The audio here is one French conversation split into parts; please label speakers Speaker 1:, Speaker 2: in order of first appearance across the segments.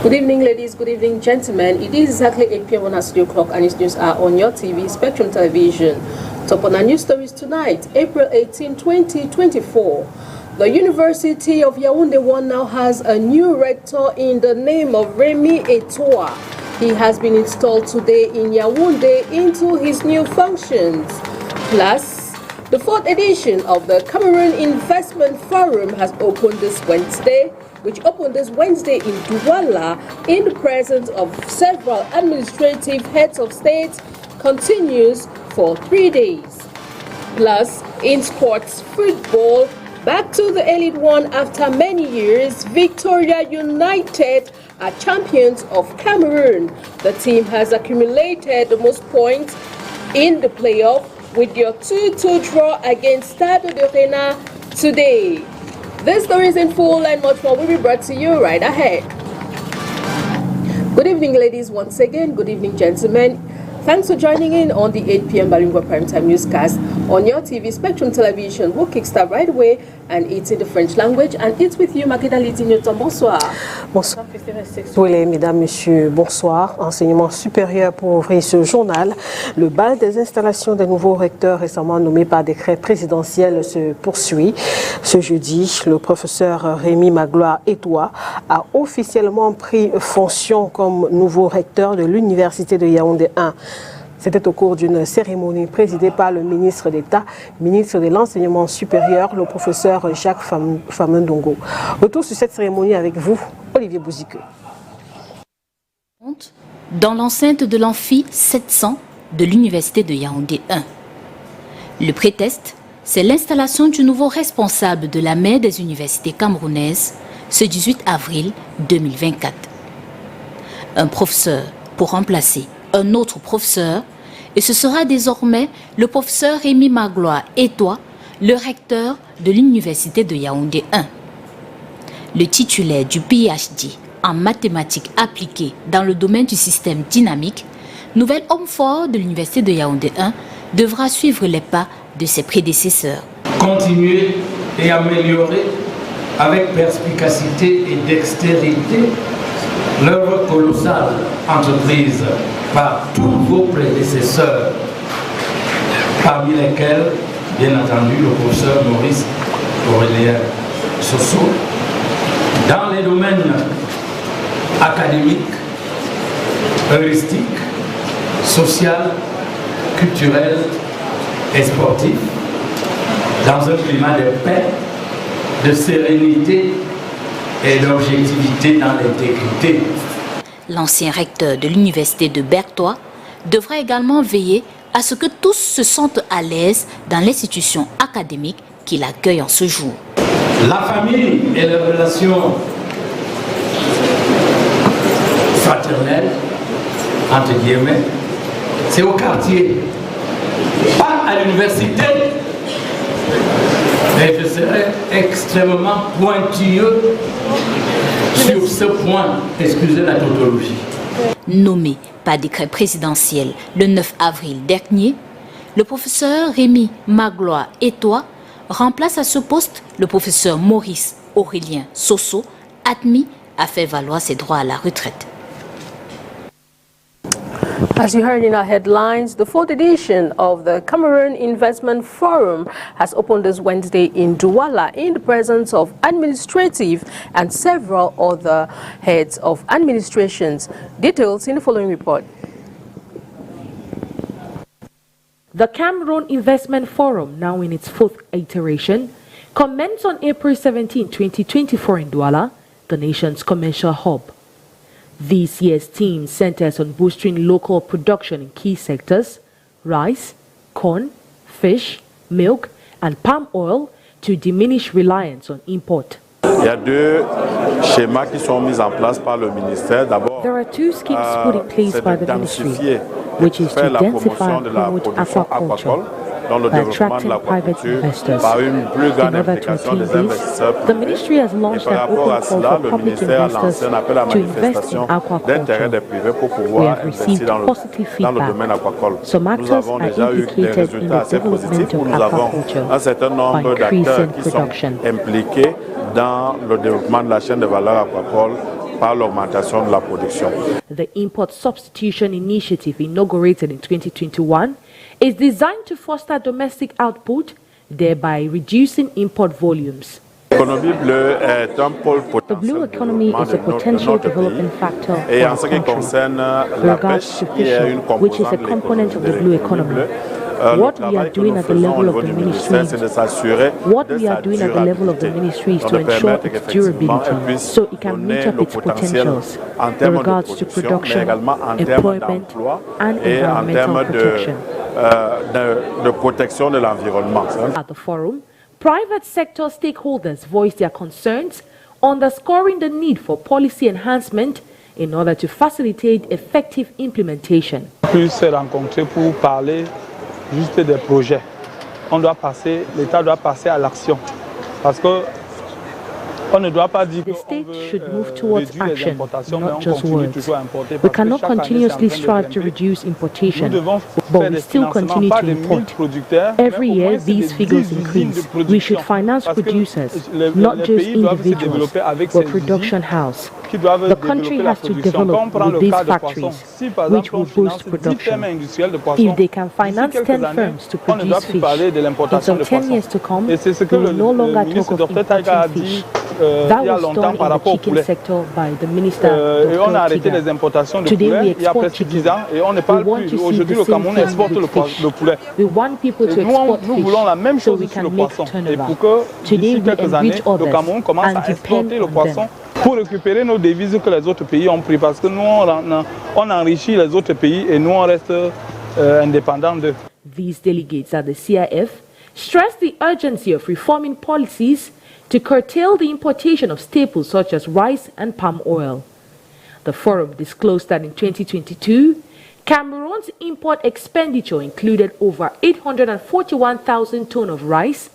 Speaker 1: Good evening, ladies. Good evening, gentlemen. It is exactly 8 p.m. on our studio clock, and its news are on your TV, Spectrum Television. Top on our news stories tonight, April 18, 2024. The University of Yaoundé 1 now has a new rector in the name of Remy Etoa. He has been installed today in Yaoundé into his new functions. Plus, the 4th edition of the Cameroon Investment Forum has opened this Wednesday, in Douala in the presence of several administrative heads of state, continues for 3 days. Plus, in sports football, back to the Elite One after many years, Victoria United are champions of Cameroon. The team has accumulated the most points in the playoff with their 2-2 draw against Stade de Rennais today. This story is in full and much more will be brought to you right ahead. Good evening, ladies, once again. Good evening, gentlemen. Thanks for joining in on the 8 p.m. Bilingual Primetime Newscast on your TV, Spectrum Television. We'll kickstart right away, and it's in the French language, and it's with you, Makeda Litignoton. Bonsoir.
Speaker 2: Bonsoir. Oui, mesdames, messieurs, bonsoir. Enseignement supérieur pour ouvrir ce journal. Le bal des installations des nouveaux recteurs récemment nommés par décret présidentiel se poursuit. Ce jeudi, le professeur Rémi Magloire Etoa a officiellement pris fonction comme nouveau recteur de l'Université de Yaoundé 1. C'était au cours d'une cérémonie présidée par le ministre d'État, ministre de l'Enseignement supérieur, le professeur Jacques Famendongo. Retour sur cette cérémonie avec vous, Olivier Bouzique.
Speaker 3: Dans l'enceinte de l'amphi 700 de l'Université de Yaoundé 1. Le prétexte, c'est l'installation du nouveau responsable de la mairie des universités camerounaises ce 18 avril 2024. Un professeur pour remplacer un autre professeur, et ce sera désormais le professeur Rémi Magloire Etoa, le recteur de l'Université de Yaoundé 1. Le titulaire du PhD en mathématiques appliquées dans le domaine du système dynamique, nouvel homme fort de l'Université de Yaoundé 1, devra suivre les pas de ses prédécesseurs.
Speaker 4: Continuer et améliorer avec perspicacité et dextérité l'œuvre colossale entreprise par tous vos prédécesseurs, parmi lesquels, bien entendu, le professeur Maurice Aurélien Sosso, dans les domaines académiques, heuristiques, social, culturel et sportif, dans un climat de paix, de sérénité et d'objectivité dans l'intégrité.
Speaker 3: L'ancien recteur de l'université de Berthois devra également veiller à ce que tous se sentent à l'aise dans l'institution académique qui l'accueille en ce jour.
Speaker 4: La famille et les relations fraternelles, entre guillemets, c'est au quartier, pas à l'université. Et je serai extrêmement pointilleux sur ce point, excusez la tautologie.
Speaker 3: Nommé par décret présidentiel le 9 avril dernier, le professeur Rémi Magloire Etoa remplace à ce poste le professeur Maurice Aurélien Sosso, admis à faire valoir ses droits à la retraite.
Speaker 1: As you heard in our headlines, the 4th edition of the Cameroon Investment Forum has opened this Wednesday in Douala in the presence of administrative and several other heads of administrations. Details in the following report.
Speaker 5: The Cameroon Investment Forum, now in its 4th iteration, commenced on April 17, 2024 in Douala, the nation's commercial hub. This year's theme centers on boosting local production in key sectors: rice, corn, fish, milk, and palm oil to diminish reliance on import.
Speaker 6: Il y a deux schémas qui sont mis en place par le ministère. D'abord,
Speaker 5: there are two schemes put in place by the ministry, which is to densify and promote aquaculture by attracting private investors. In order to achieve this, the ministry has launched an open call for public investors to invest in aquaculture. We have received positive feedback. Some actors are implicated in the development of aquaculture by increasing production.
Speaker 6: Impliqués dans le développement de la chaîne de valeur aquacole par l'augmentation de la production.
Speaker 5: The Import Substitution Initiative, inaugurated in 2021, is designed to foster domestic output, thereby reducing import volumes.
Speaker 6: L'économie bleue est un pôle
Speaker 5: The blue
Speaker 6: potentiel
Speaker 5: economy is a potential development factor for
Speaker 6: et en
Speaker 5: the
Speaker 6: ce qui
Speaker 5: country.
Speaker 6: concerne
Speaker 5: With
Speaker 6: la
Speaker 5: regards
Speaker 6: pêche,
Speaker 5: to
Speaker 6: qui est une
Speaker 5: fishing, which is a
Speaker 6: composante
Speaker 5: component of the
Speaker 6: de
Speaker 5: blue
Speaker 6: l'économie
Speaker 5: economy,
Speaker 6: bleue,
Speaker 5: what we are doing at the level of the ministry,
Speaker 6: c'est de s'assurer
Speaker 5: what
Speaker 6: de
Speaker 5: we are
Speaker 6: sa
Speaker 5: doing at the level of the
Speaker 6: durabilité.
Speaker 5: ministry is
Speaker 6: Donc,
Speaker 5: to
Speaker 6: de
Speaker 5: ensure
Speaker 6: permettre
Speaker 5: its
Speaker 6: qu'effectivement, elle
Speaker 5: durability,
Speaker 6: puisse
Speaker 5: so it can meet
Speaker 6: donner
Speaker 5: up
Speaker 6: le
Speaker 5: its
Speaker 6: potentiel
Speaker 5: potentials
Speaker 6: en
Speaker 5: with
Speaker 6: termes de
Speaker 5: regards to
Speaker 6: production, mais
Speaker 5: production,
Speaker 6: également en termes
Speaker 5: employment,
Speaker 6: d'emploi
Speaker 5: and
Speaker 6: et en
Speaker 5: environmental
Speaker 6: termes
Speaker 5: protection.
Speaker 6: de protection de l'environnement.
Speaker 5: At the forum, private sector stakeholders voiced their concerns, underscoring the need for policy enhancement in order to facilitate effective implementation.
Speaker 7: On peut se rencontrer pour parler juste des projets. L'État doit passer à l'action. Parce que on ne doit pas dire
Speaker 5: The
Speaker 7: qu'on
Speaker 5: state
Speaker 7: veut
Speaker 5: should move towards
Speaker 7: réduire les
Speaker 5: action,
Speaker 7: importations, mais
Speaker 5: not
Speaker 7: on
Speaker 5: just
Speaker 7: continue
Speaker 5: words.
Speaker 7: toujours à importer.
Speaker 5: We
Speaker 7: Parce que
Speaker 5: cannot
Speaker 7: chaque année,
Speaker 5: continuously
Speaker 7: c'est en train de
Speaker 5: strive to
Speaker 7: grimper.
Speaker 5: reduce importation,
Speaker 7: Nous devons
Speaker 5: but
Speaker 7: faire
Speaker 5: we
Speaker 7: des
Speaker 5: still
Speaker 7: financements,
Speaker 5: continue
Speaker 7: pas
Speaker 5: to
Speaker 7: de 1000
Speaker 5: import.
Speaker 7: producteurs,
Speaker 5: Every
Speaker 7: mais au
Speaker 5: year,
Speaker 7: moins c'est
Speaker 5: these
Speaker 7: des
Speaker 5: figures
Speaker 7: 10 usines de
Speaker 5: increase.
Speaker 7: production.
Speaker 5: We should finance
Speaker 7: Parce que
Speaker 5: producers,
Speaker 7: les
Speaker 5: not just
Speaker 7: pays doivent se
Speaker 5: individuals,
Speaker 7: développer avec
Speaker 5: but
Speaker 7: ces
Speaker 5: production
Speaker 7: usines
Speaker 5: house.
Speaker 7: qui doivent
Speaker 5: The country
Speaker 7: développer la
Speaker 5: has to
Speaker 7: production. Quand on
Speaker 5: develop
Speaker 7: prend
Speaker 5: with
Speaker 7: le
Speaker 5: these
Speaker 7: cas de poissons,
Speaker 5: factories,
Speaker 7: si par
Speaker 5: which
Speaker 7: exemple on
Speaker 5: will
Speaker 7: finance
Speaker 5: boost
Speaker 7: 10
Speaker 5: production.
Speaker 7: fermes industrielles de poissons,
Speaker 5: If they can
Speaker 7: d'ici
Speaker 5: finance
Speaker 7: quelques
Speaker 5: 10
Speaker 7: années,
Speaker 5: firms to
Speaker 7: on ne doit
Speaker 5: produce
Speaker 7: plus parler
Speaker 5: fish,
Speaker 7: de
Speaker 5: in
Speaker 7: l'importation
Speaker 5: some
Speaker 7: de
Speaker 5: 10
Speaker 7: poissons.
Speaker 5: years to come,
Speaker 7: Et c'est ce que
Speaker 5: we will no longer
Speaker 7: ministre
Speaker 5: talk of
Speaker 7: Dr Taiga a
Speaker 5: importing
Speaker 7: dit
Speaker 5: fish.
Speaker 7: il
Speaker 5: That
Speaker 7: y a
Speaker 5: was
Speaker 7: longtemps
Speaker 5: done
Speaker 7: par
Speaker 5: in the
Speaker 7: rapport au
Speaker 5: chicken
Speaker 7: poulet.
Speaker 5: sector by the minister,
Speaker 7: Et on a
Speaker 5: Dr.
Speaker 7: arrêté
Speaker 5: Tiga.
Speaker 7: les importations de
Speaker 5: Today we
Speaker 7: poulet il y a
Speaker 5: export
Speaker 7: presque
Speaker 5: chicken.
Speaker 7: 10 ans et on ne parle
Speaker 5: We want to
Speaker 7: plus.
Speaker 5: see
Speaker 7: Aujourd'hui,
Speaker 5: the
Speaker 7: le
Speaker 5: same
Speaker 7: Cameroun
Speaker 5: thing
Speaker 7: exporte
Speaker 5: with fish.
Speaker 7: le poulet.
Speaker 5: We want people to
Speaker 7: Et nous,
Speaker 5: export
Speaker 7: nous
Speaker 5: fish
Speaker 7: voulons la même
Speaker 5: so
Speaker 7: chose
Speaker 5: we
Speaker 7: sur
Speaker 5: can
Speaker 7: le
Speaker 5: make
Speaker 7: poisson. Et
Speaker 5: turnover.
Speaker 7: pour que
Speaker 5: Today
Speaker 7: d'ici
Speaker 5: we
Speaker 7: quelques années,
Speaker 5: enrich
Speaker 7: le
Speaker 5: others
Speaker 7: Cameroun commence
Speaker 5: and
Speaker 7: à exporter
Speaker 5: depend
Speaker 7: le
Speaker 5: on
Speaker 7: poisson
Speaker 5: them.
Speaker 7: pour récupérer nos devises que les autres pays ont pris. Parce que nous, on enrichit les autres pays et nous, on reste indépendants d'eux.
Speaker 5: These delegates at the CIF stressed the urgency of reforming policies to curtail the importation of staples such as rice and palm oil. The forum disclosed that in 2022, Cameroon's import expenditure included over 841,000 tonnes of rice,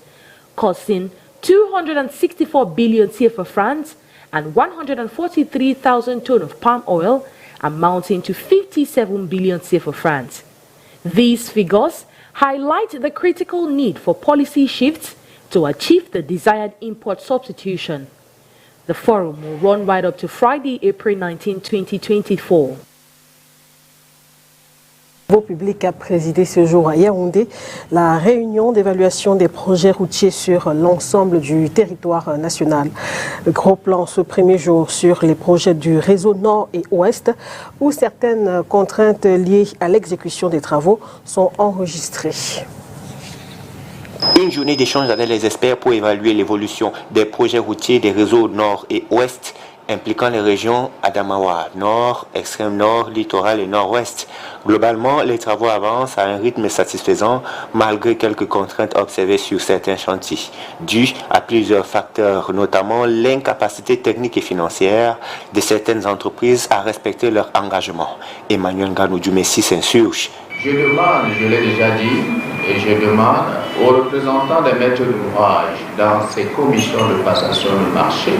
Speaker 5: costing 264 billion CFA francs, and 143,000 tonnes of palm oil, amounting to 57 billion CFA francs. These figures highlight the critical need for policy shifts to achieve the desired import substitution. The forum will run right up to Friday, April 19, 2024.
Speaker 2: Le public a présidé ce jour à Yaoundé la réunion d'évaluation des projets routiers sur l'ensemble du territoire national. Le gros plan ce premier jour sur les projets du réseau Nord et Ouest où certaines contraintes liées à l'exécution des travaux sont enregistrées.
Speaker 8: Une journée d'échange avec les experts pour évaluer l'évolution des projets routiers des réseaux Nord et Ouest impliquant les régions Adamawa, Nord, Extrême Nord, Littoral et Nord-Ouest. Globalement, les travaux avancent à un rythme satisfaisant malgré quelques contraintes observées sur certains chantiers, dues à plusieurs facteurs, notamment l'incapacité technique et financière de certaines entreprises à respecter leur engagement. Emmanuel Ganou-Dumessi s'insurge.
Speaker 9: Je demande, je l'ai déjà dit, et je demande aux représentants des maîtres d'ouvrage dans ces commissions de passation de marché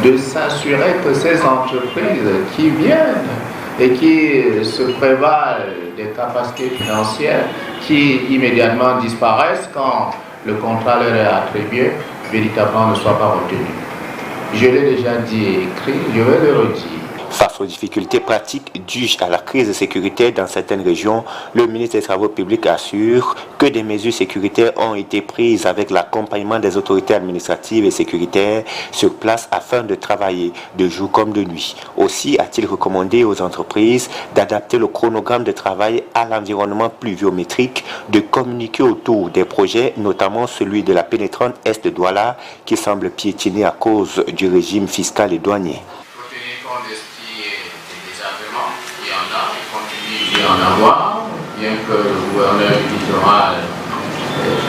Speaker 9: de s'assurer que ces entreprises qui viennent et qui se prévalent des capacités financières qui immédiatement disparaissent quand le contrat leur est attribué, véritablement ne soient pas retenues. Je l'ai déjà dit et écrit, je vais le redire.
Speaker 8: Face aux difficultés pratiques dues à la crise sécuritaire dans certaines régions, le ministre des Travaux publics assure que des mesures sécuritaires ont été prises avec l'accompagnement des autorités administratives et sécuritaires sur place afin de travailler de jour comme de nuit. Aussi a-t-il recommandé aux entreprises d'adapter le chronogramme de travail à l'environnement pluviométrique, de communiquer autour des projets, notamment celui de la pénétrante Est de Douala qui semble piétiner à cause du régime fiscal et douanier.
Speaker 9: En avoir, bien que le gouverneur du littoral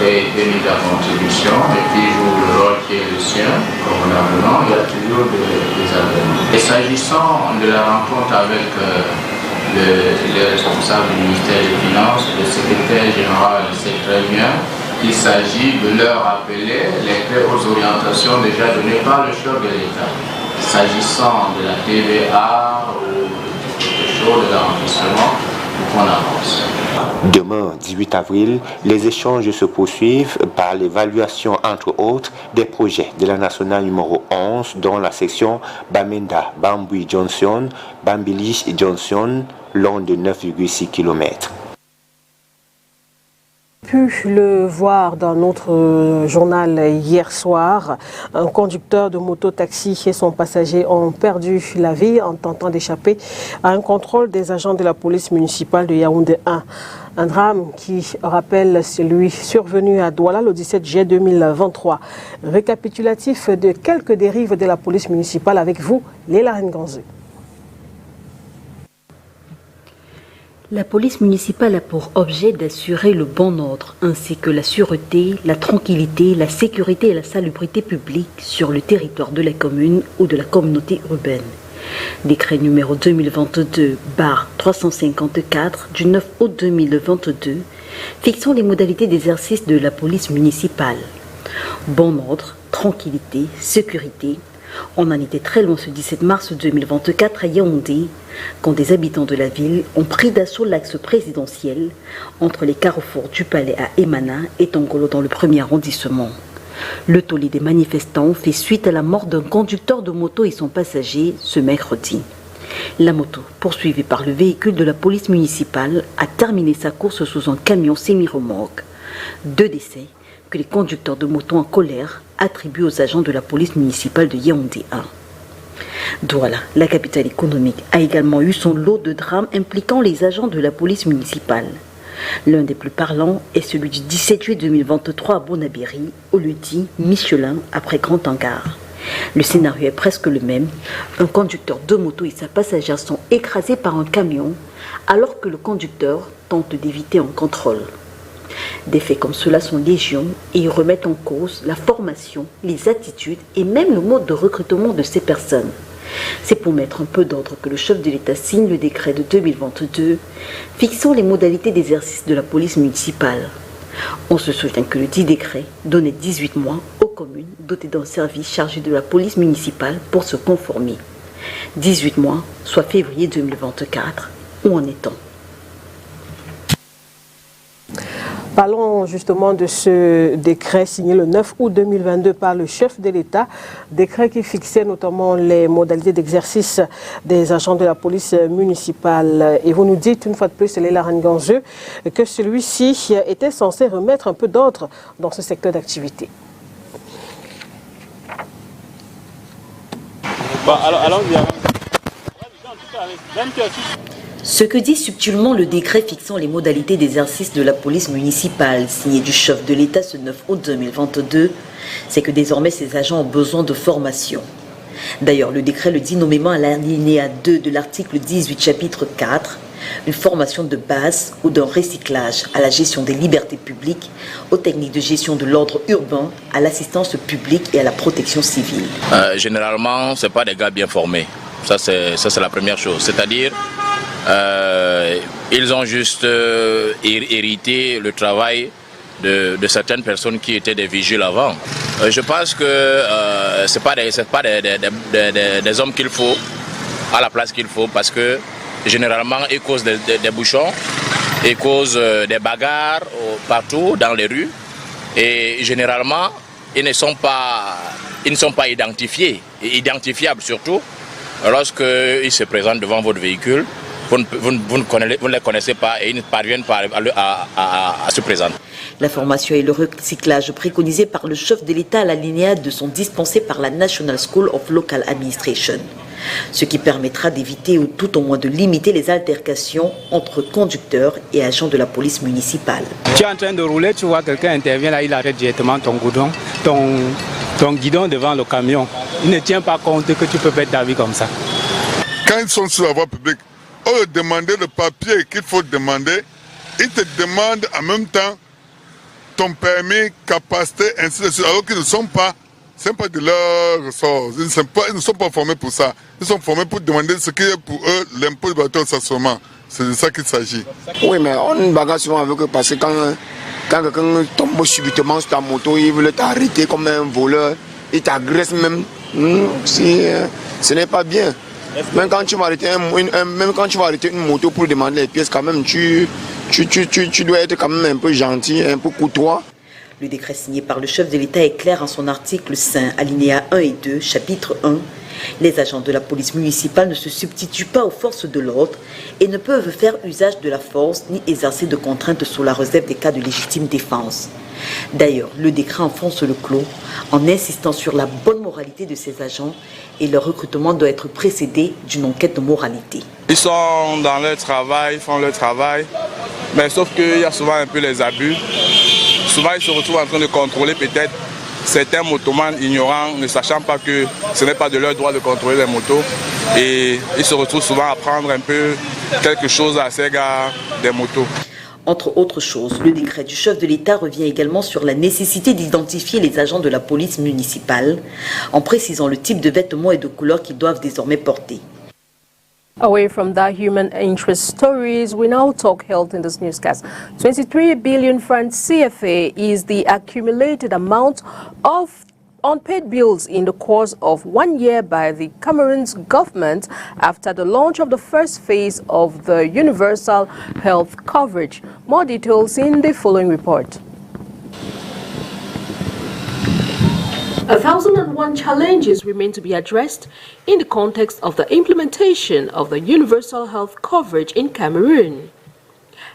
Speaker 9: ait été mis à contribution et puis joue le rôle qui est le sien, convenablement, il y a toujours des avenants. Et s'agissant de la rencontre avec les responsables du ministère des Finances, le secrétaire général sait très bien qu'il s'agit de leur rappeler les très hautes orientations déjà données par le chef de l'État. S'agissant de la TVA ou de l'enregistrement, on avance.
Speaker 8: Demain, 18 avril, les échanges se poursuivent par l'évaluation, entre autres, des projets de la nationale numéro 11, dont la section Bamenda, Bambui Johnson, Bambili Johnson, long de 9,6 km.
Speaker 2: Pu le voir dans notre journal hier soir, un conducteur de moto-taxi et son passager ont perdu la vie en tentant d'échapper à un contrôle des agents de la police municipale de Yaoundé 1. Un drame qui rappelle celui survenu à Douala le 17 juillet 2023. Récapitulatif de quelques dérives de la police municipale avec vous, Léla Nganzé.
Speaker 10: La police municipale a pour objet d'assurer le bon ordre, ainsi que la sûreté, la tranquillité, la sécurité et la salubrité publique sur le territoire de la commune ou de la communauté urbaine. Décret numéro 2022/354 du 9 août 2022 fixant les modalités d'exercice de la police municipale. Bon ordre, tranquillité, sécurité. On en était très loin ce 17 mars 2024 à Yaoundé, quand des habitants de la ville ont pris d'assaut l'axe présidentiel entre les carrefours du Palais à Emana et Tongolo dans le 1er arrondissement. Le tollé des manifestants fait suite à la mort d'un conducteur de moto et son passager ce mercredi. La moto, poursuivie par le véhicule de la police municipale, a terminé sa course sous un camion semi-remorque. 2 décès que les conducteurs de moto en colère attribuent aux agents de la police municipale de Yaoundé 1. Douala, la capitale économique, a également eu son lot de drames impliquant les agents de la police municipale. L'un des plus parlants est celui du 17 juillet 2023 à Bonabéry, au lieu-dit Michelin, après Grand Hangar. Le scénario est presque le même. Un conducteur de moto et sa passagère sont écrasés par un camion alors que le conducteur tente d'éviter un contrôle. Des faits comme cela sont légion et ils remettent en cause la formation, les attitudes et même le mode de recrutement de ces personnes. C'est pour mettre un peu d'ordre que le chef de l'État signe le décret de 2022 fixant les modalités d'exercice de la police municipale. On se souvient que le dit décret donnait 18 mois aux communes dotées d'un service chargé de la police municipale pour se conformer. 18 mois, soit février 2024. Où en est-on ?
Speaker 2: Parlons justement de ce décret signé le 9 août 2022 par le chef de l'État, décret qui fixait notamment les modalités d'exercice des agents de la police municipale. Et vous nous dites une fois de plus, Léla Nganzé, que celui-ci était censé remettre un peu d'ordre dans ce secteur d'activité.
Speaker 10: Ce que dit subtilement le décret fixant les modalités d'exercice de la police municipale, signé du chef de l'État ce 9 août 2022, c'est que désormais ces agents ont besoin de formation. D'ailleurs, le décret le dit nommément à l'alinéa 2 de l'article 18, chapitre 4, une formation de base ou d'un recyclage à la gestion des libertés publiques, aux techniques de gestion de l'ordre urbain, à l'assistance publique et à la protection civile.
Speaker 11: Généralement, ce n'est pas des gars bien formés. Ça, c'est la première chose. C'est-à-dire, ils ont juste hérité le travail de certaines personnes qui étaient des vigiles avant. Je pense que ce n'est pas des hommes qu'il faut, à la place qu'il faut, parce que généralement, ils causent des bouchons, ils causent des bagarres partout dans les rues. Et généralement, ils ne sont pas identifiables surtout, lorsqu'ils se présentent devant votre véhicule. Vous ne les connaissez pas et ils ne parviennent pas à se présenter.
Speaker 10: La formation et le recyclage préconisés par le chef de l'État à l'alinéa 2 sont dispensés par la National School of Local Administration, ce qui permettra d'éviter ou tout au moins de limiter les altercations entre conducteurs et agents de la police municipale.
Speaker 7: Tu es en train de rouler, tu vois quelqu'un intervient là, il arrête directement ton guidon devant le camion. Il ne tient pas compte que tu peux perdre ta vie comme ça.
Speaker 12: Quand ils sont sur la voie publique, au lieu de demander le papier qu'il faut demander, ils te demandent en même temps ton permis, capacité, ainsi de suite, alors qu'ils ne sont pas, ce n'est pas de leur ressort. Ils ne sont pas formés pour ça. Ils sont formés pour demander ce qui est pour eux l'impôt du bateau de stationnement. C'est de ça qu'il s'agit. Oui, mais on bagarre souvent avec eux parce que quand quelqu'un tombe subitement sur ta moto, il veut t'arrêter comme un voleur, il t'agresse même. Ce n'est pas bien.
Speaker 13: Même quand tu vas arrêter une moto pour demander les pièces, quand même, tu dois être quand même un peu gentil, un peu courtois.
Speaker 10: Le décret signé par le chef de l'État est clair en son article 5, alinéa 1 et 2, chapitre 1. Les agents de la police municipale ne se substituent pas aux forces de l'ordre et ne peuvent faire usage de la force ni exercer de contraintes sous la réserve des cas de légitime défense. D'ailleurs, le décret enfonce le clou en insistant sur la bonne moralité de ces agents et leur recrutement doit être précédé d'une enquête de moralité.
Speaker 7: Ils sont dans leur travail, ils font leur travail, mais sauf qu'il y a souvent un peu les abus. Souvent, ils se retrouvent en train de contrôler peut-être certains motomanes ignorants, ne sachant pas que ce n'est pas de leur droit de contrôler les motos. Et ils se retrouvent souvent à prendre un peu quelque chose à ces gars des motos.
Speaker 10: Entre autres choses, le décret du chef de l'État revient également sur la nécessité d'identifier les agents de la police municipale en précisant le type de vêtements et de couleurs qu'ils doivent désormais porter.
Speaker 1: Away from the human interest stories, we now talk health in this newscast. 23 billion francs CFA is the accumulated amount of unpaid bills in the course of 1 year by the Cameroon's government after the launch of the first phase of the universal health coverage. More details in the following report. 1,001 challenges remain to be addressed in the context of the implementation of the universal health coverage in Cameroon.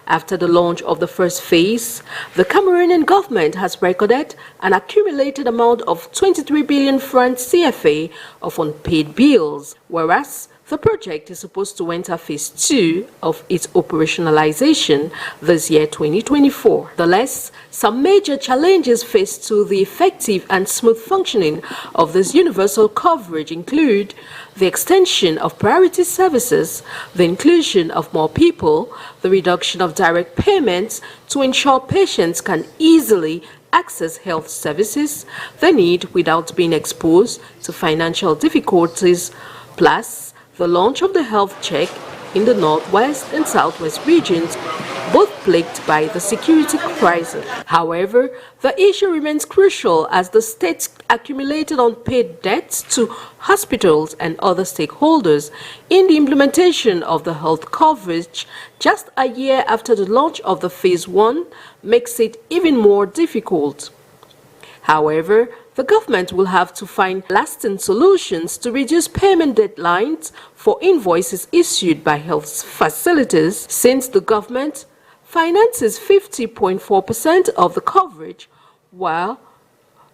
Speaker 1: After the launch of the first phase, the Cameroonian government has recorded an accumulated amount of 23 billion francs CFA of unpaid bills, whereas the project is supposed to enter phase 2 of its operationalization this year, 2024. Nonetheless, some major challenges faced to the effective and smooth functioning of this universal coverage include the extension of priority services, the inclusion of more people, the reduction of direct payments to ensure patients can easily access health services, the need without being exposed to financial difficulties, plus the launch of the health check in the northwest and southwest regions, both plagued by the security crisis. However, the issue remains crucial as the state's accumulated unpaid debts to hospitals and other stakeholders in the implementation of the health coverage just a year after the launch of the phase 1 makes it even more difficult. However, the government will have to find lasting solutions to reduce payment deadlines for invoices issued by health facilities, since the government finances 50.4% of the coverage, while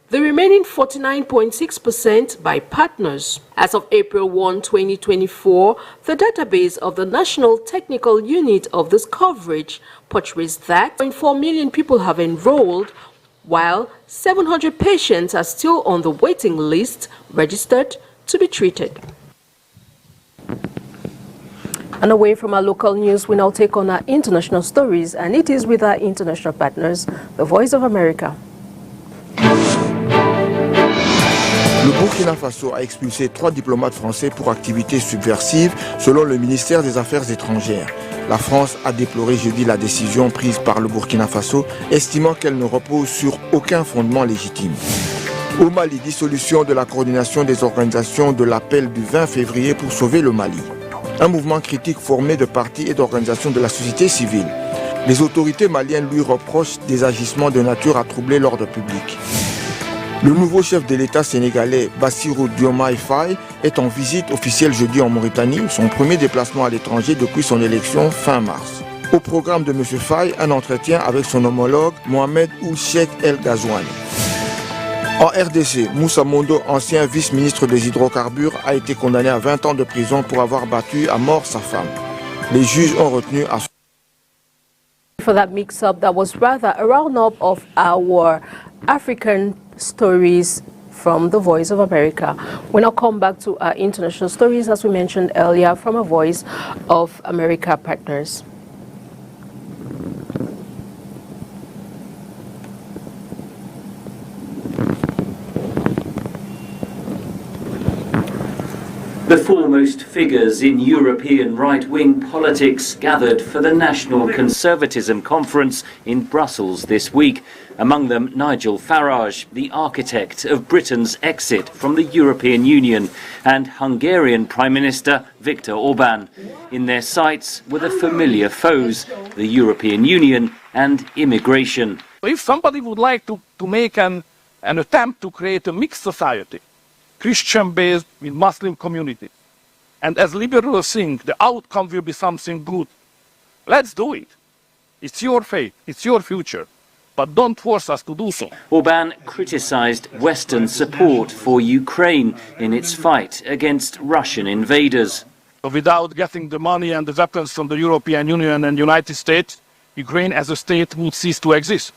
Speaker 1: the remaining 49.6% by partners. As of April 1, 2024, the database of the National Technical Unit of this coverage portrays that 0.4 million people have enrolled, while 700 patients are still on the waiting list registered to be treated. And away from our local news, we now take on our international stories, and it is with our international partners, the Voice of America.
Speaker 13: Le Burkina Faso a expulsé 3 diplomates français pour activités subversives, selon le ministère des Affaires étrangères. La France a déploré jeudi la décision prise par le Burkina Faso, estimant qu'elle ne repose sur aucun fondement légitime. Au Mali, dissolution de la coordination des organisations de l'appel du 20 février pour sauver le Mali. Un mouvement critique formé de partis et d'organisations de la société civile. Les autorités maliennes lui reprochent des agissements de nature à troubler l'ordre public. Le nouveau chef de l'État sénégalais, Bassirou Diomaye Faye, est en visite officielle jeudi en Mauritanie, son premier déplacement à l'étranger depuis son élection fin mars. Au programme de M. Faye, un entretien avec son homologue Mohamed Ould Cheikh El Ghazouani. En RDC, Moussa Mondo, ancien vice-ministre des hydrocarbures, a été condamné à 20 ans de prison pour avoir battu à mort sa femme. Les juges ont retenu à son...
Speaker 1: For that mix-up, that was rather a roundup of our African stories from the Voice of America. We now come back to our international stories, as we mentioned earlier, from a Voice of America partners.
Speaker 14: The foremost figures in European right-wing politics gathered for the National Conservatism Conference in Brussels this week. Among them, Nigel Farage, the architect of Britain's exit from the European Union, and Hungarian Prime Minister Viktor Orban. In their sights were the familiar foes, the European Union and immigration.
Speaker 15: If somebody would like to make an attempt to create a mixed society, Christian-based with Muslim community, and as liberals think the outcome will be something good, let's do it. It's your fate, it's your future, but don't force us to do so.
Speaker 14: Orban criticized Western support for Ukraine in its fight against Russian invaders.
Speaker 15: Without getting the money and the weapons from the European Union and United States, Ukraine as a state would cease to exist.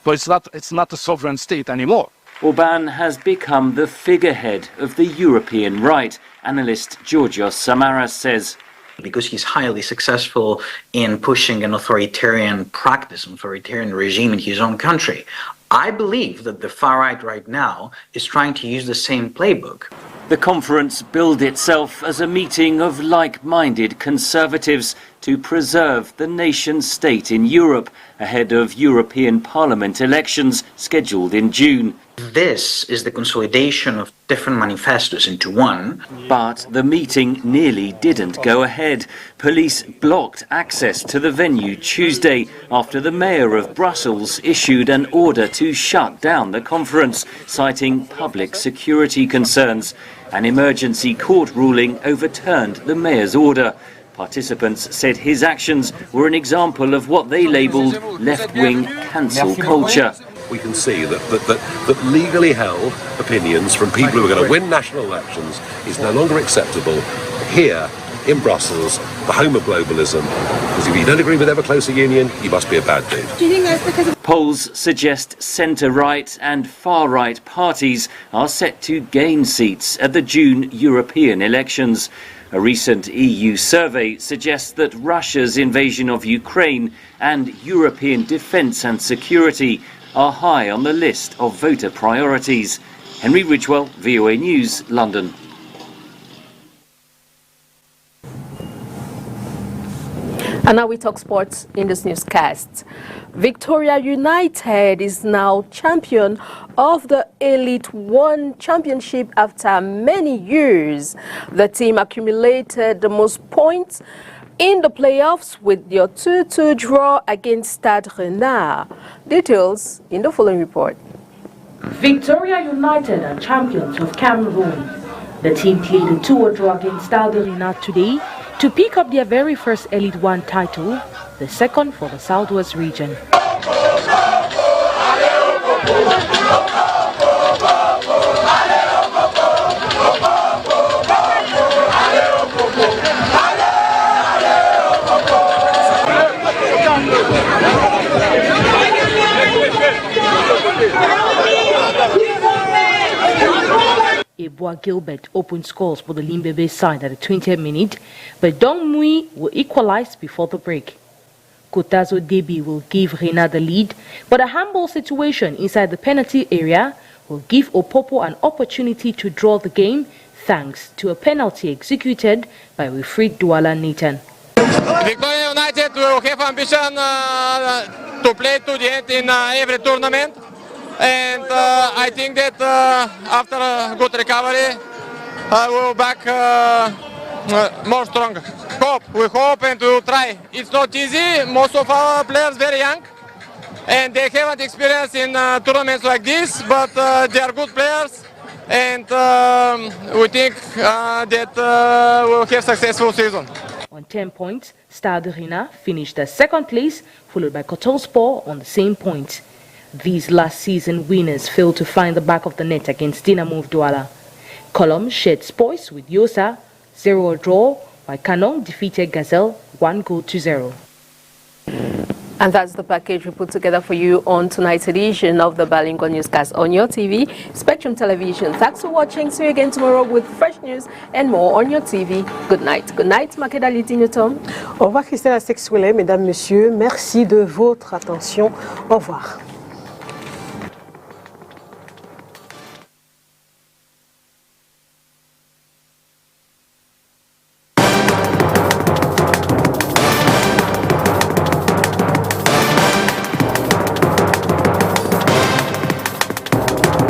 Speaker 15: So it's not a sovereign state anymore.
Speaker 14: Orban has become the figurehead of the European right, analyst Georgios Samaras says.
Speaker 16: Because he's highly successful in pushing an authoritarian practice, an authoritarian regime in his own country. I believe that the far right right now is trying to use the same playbook.
Speaker 14: The conference billed itself as a meeting of like-minded conservatives to preserve the nation-state in Europe ahead of European Parliament elections scheduled in June.
Speaker 16: This is the consolidation of different manifestos into one.
Speaker 14: But the meeting nearly didn't go ahead. Police blocked access to the venue Tuesday after the mayor of Brussels issued an order to shut down the conference, citing public security concerns. An emergency court ruling overturned the mayor's order. Participants said his actions were an example of what they labelled left-wing cancel culture.
Speaker 17: We can see that legally held opinions from people who are going to win national elections is no longer acceptable here in Brussels, the home of globalism. Because if you don't agree with ever closer union, you must be a bad dude.
Speaker 1: Do you think that's because of...
Speaker 14: Polls suggest centre-right and far-right parties are set to gain seats at the June European elections. A recent EU survey suggests that Russia's invasion of Ukraine and European defence and security are high on the list of voter priorities. Henry Ridgewell, VOA News, London.
Speaker 1: And now we talk sports in this newscast. Victoria United is now champion of the Elite One Championship after many years. The team accumulated the most points in the playoffs with their 2-2 draw against Stade Rennais. Details in the following report.
Speaker 18: Victoria United are champions of Cameroon. The team played a 2-2 draw against Stade Rennais today to pick up their very first Elite One title, the second for the Southwest region. Ebois Gilbert opened scores for the Limbebe side at the 20th minute, but Dong Mui will equalize before the break. Kotazo Debi will give Rennais the lead, but a handball situation inside the penalty area will give Opopo an opportunity to draw the game thanks to a penalty executed by Wilfried Douala Nathan.
Speaker 19: Victoria United will have ambition to play to the end in every tournament. And I think that after a good recovery, we'll back more stronger. We hope and we'll try. It's not easy. Most of our players very young, and they haven't experience in tournaments like this. But they are good players, and we think that we'll have successful season.
Speaker 18: On 10 points, Stade Rennais finished at second place, followed by Coton Sport on the same point. These last season winners failed to find the back of the net against Dinamo of Douala. Colombe shared spoils with Yosa, 0-0 draw, while Canon defeated Gazelle 1-0.
Speaker 1: And that's the package we put together for you on tonight's edition of the Bilingual Newscast on your TV, Spectrum Television. Thanks for watching. See you again tomorrow with fresh news and more on your TV. Good night. Good night, Makeda Litino-Tom.
Speaker 2: Au revoir, Christelle Sexoulet. Mesdames, Messieurs, merci de votre attention. Au revoir.